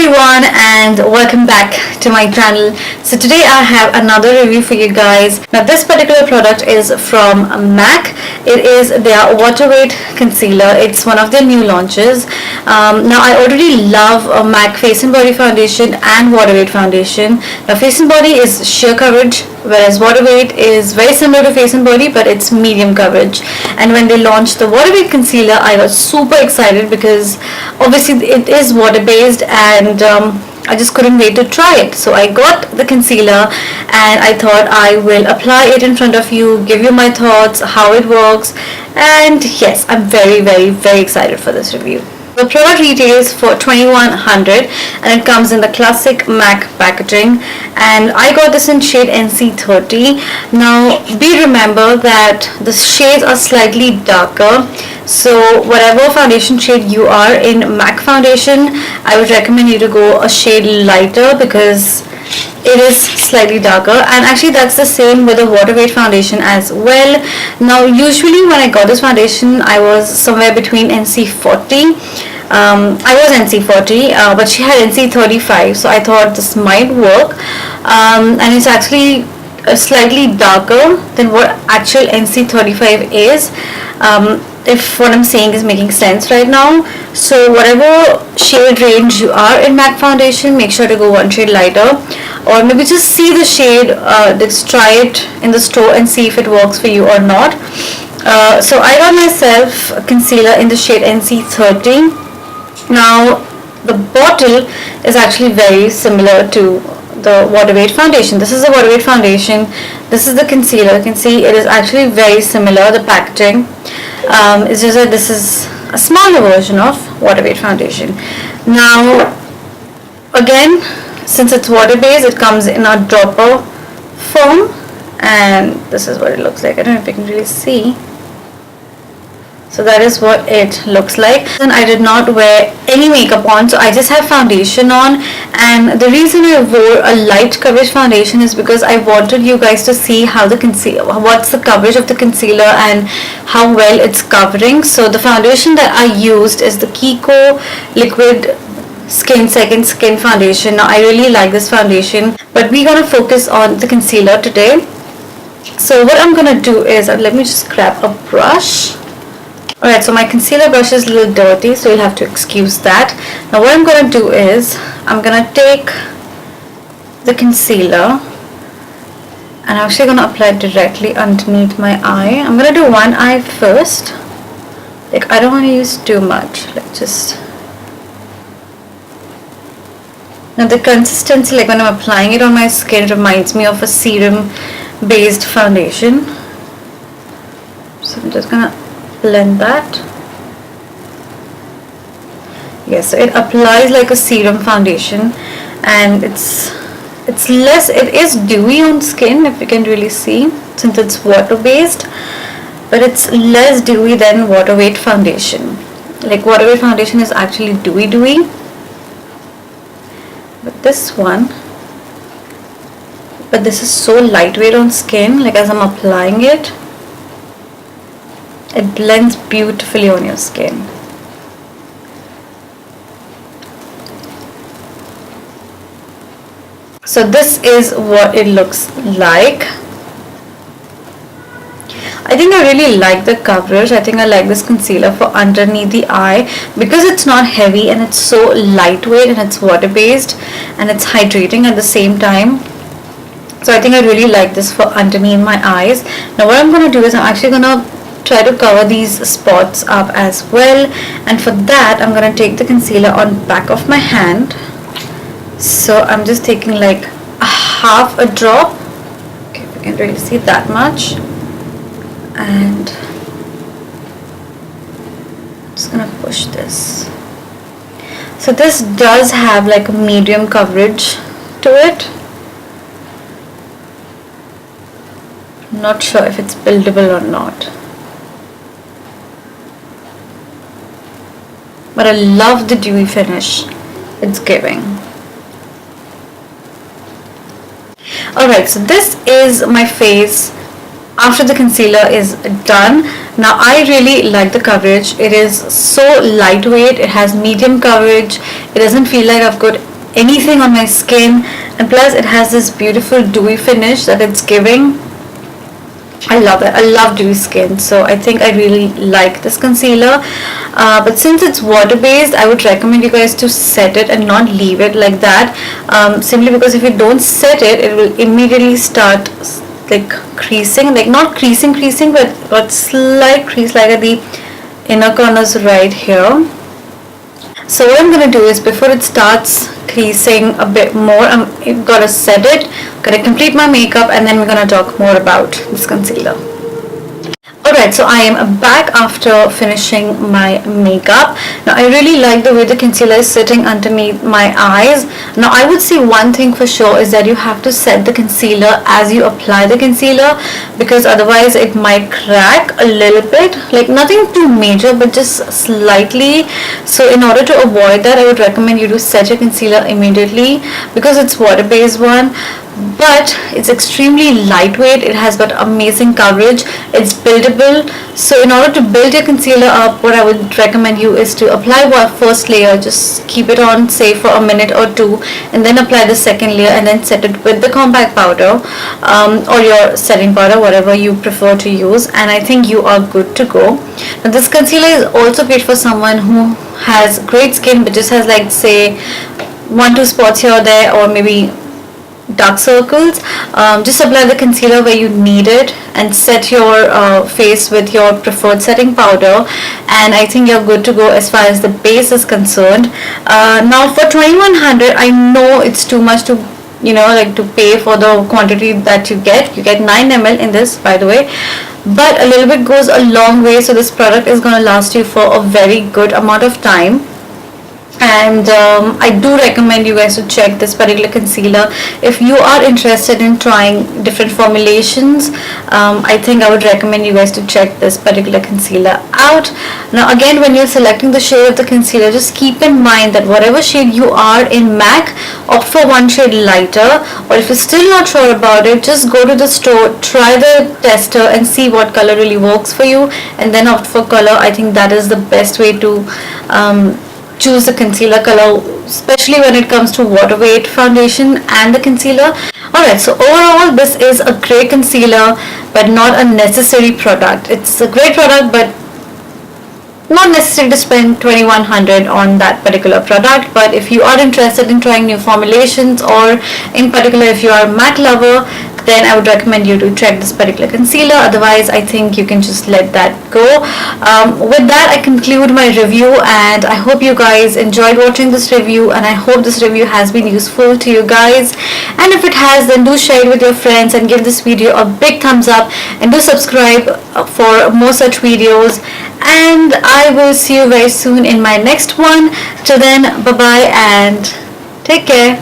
everyone and welcome back to my channel. So today I have another review for you guys. Now this particular product is from MAC. It is their Waterweight concealer. It's one of their new launches. Now I already love MAC Face and Body Foundation and Waterweight Foundation. Now Face and Body is sheer coverage, whereas Waterweight is very similar to Face and Body, but it's medium coverage. And when they launched the Waterweight concealer, I was super excited because obviously it is water based and I just couldn't wait to try it. So I got the concealer and I thought I will apply it in front of you, give you my thoughts, how it works, and yes, I'm very excited for this review. The product retails for $2,100 and it comes in the classic MAC packaging, and I got this in shade NC30. Now be remember that the shades are slightly darker, so whatever foundation shade you are in MAC foundation, I would recommend you to go a shade lighter because it is slightly darker. And actually that's the same with the Waterweight foundation as well. Now usually when I got this foundation I was somewhere between NC40. I was NC40 but she had NC35, so I thought this might work, and it's actually slightly darker than what actual NC35 is, if what I'm saying is making sense right now. So whatever shade range you are in MAC foundation, make sure to go one shade lighter, or maybe just see the shade, just try it in the store and see if it works for you or not. So I got myself a concealer in the shade NC30. Now the bottle is actually very similar to the Waterweight foundation. This is the Waterweight foundation, this is the concealer. You can see it is actually very similar, the packaging. It's just that this is a smaller version of Waterweight foundation. Now again, since it's water based, it comes in a dropper form, and this is what it looks like. I don't know if you can really see. So that is what it looks like. And I did not wear any makeup on, so I just have foundation on. And the reason I wore a light coverage foundation is because I wanted you guys to see how the what's the coverage of the concealer and how well it's covering. So the foundation that I used is the Kiko Liquid Second Skin foundation. Now I really like this foundation, but we're gonna focus on the concealer today. So what I'm gonna do is, let me just grab a brush. Alright, so my concealer brush is a little dirty, so you'll have to excuse that. Now what I'm going to do is, I'm going to take the concealer and I'm actually going to apply it directly underneath my eye. I'm going to do one eye first. Like, I don't want to use too much. Like, just... Now the consistency, like when I'm applying it on my skin, reminds me of a serum based foundation. So I'm just going to blend that. Yes, so it applies like a serum foundation, and it's less, it is dewy on skin, if you can really see, since it's water based, but it's less dewy than Waterweight foundation. Like Waterweight foundation is actually dewy, but this is so lightweight on skin. Like as I'm applying it, it blends beautifully on your skin. So this is what it looks like. I think I really like the coverage. I think I like this concealer for underneath the eye because it's not heavy and it's so lightweight and it's water based and it's hydrating at the same time. So I think I really like this for underneath my eyes. Now what I'm going to do is I'm actually going to try to cover these spots up as well, and for that I'm going to take the concealer on back of my hand. So I'm just taking like a half a drop, okay, if you can really see that much, and I'm just going to push this. So this does have like a medium coverage to it. I'm not sure if it's buildable or not, but I love the dewy finish it's giving. Alright, so this is my face after the concealer is done. Now I really like the coverage. It is so lightweight, it has medium coverage, it doesn't feel like I've got anything on my skin, and plus it has this beautiful dewy finish that it's giving. I love it. I love dewy skin, so I think I really like this concealer. But since it's water based, I would recommend you guys to set it and not leave it like that, simply because if you don't set it, it will immediately start like creasing, like not creasing but slight crease like at the inner corners right here. So what I'm going to do is, before it starts creasing a bit more, I'm going to set it, going to complete my makeup, and then we're going to talk more about this concealer. Alright, so I am back after finishing my makeup. Now I really like the way the concealer is sitting underneath my eyes. Now I would say one thing for sure is that you have to set the concealer as you apply the concealer, because otherwise it might crack a little bit, like nothing too major but just slightly. So in order to avoid that, I would recommend you to set your concealer immediately, because it's water based one. But it's extremely lightweight, it has got amazing coverage, it's buildable. So in order to build your concealer up, what I would recommend you is to apply one first layer, just keep it on say for a minute or two, and then apply the second layer, and then set it with the compact powder, or your setting powder, whatever you prefer to use, and I think you are good to go. Now this concealer is also great for someone who has great skin but just has like say 1-2 spots here or there, or maybe dark circles. Just apply the concealer where you need it and set your face with your preferred setting powder, and I think you're good to go as far as the base is concerned. Now for 2100, I know it's too much to like to pay for the quantity that you get 9 ml in this, by the way, but a little bit goes a long way. So this product is going to last you for a very good amount of time. And I do recommend you guys to check this particular concealer if you are interested in trying different formulations. I think I would recommend you guys to check this particular concealer out. Now again, when you're selecting the shade of the concealer, just keep in mind that whatever shade you are in MAC, opt for one shade lighter, or if you're still not sure about it, just go to the store, try the tester and see what color really works for you, and then opt for color. I think that is the best way to choose the concealer color, especially when it comes to water weight foundation and the concealer. Alright, so overall this is a great concealer but not a necessary product. It's a great product but not necessary to spend 2100 on that particular product. But if you are interested in trying new formulations, or in particular if you are a MAC lover, then I would recommend you to check this particular concealer. Otherwise, I think you can just let that go. With that, I conclude my review, and I hope you guys enjoyed watching this review, and I hope this review has been useful to you guys. And if it has, then do share it with your friends and give this video a big thumbs up, and do subscribe for more such videos. And I will see you very soon in my next one. Till then, bye bye and take care.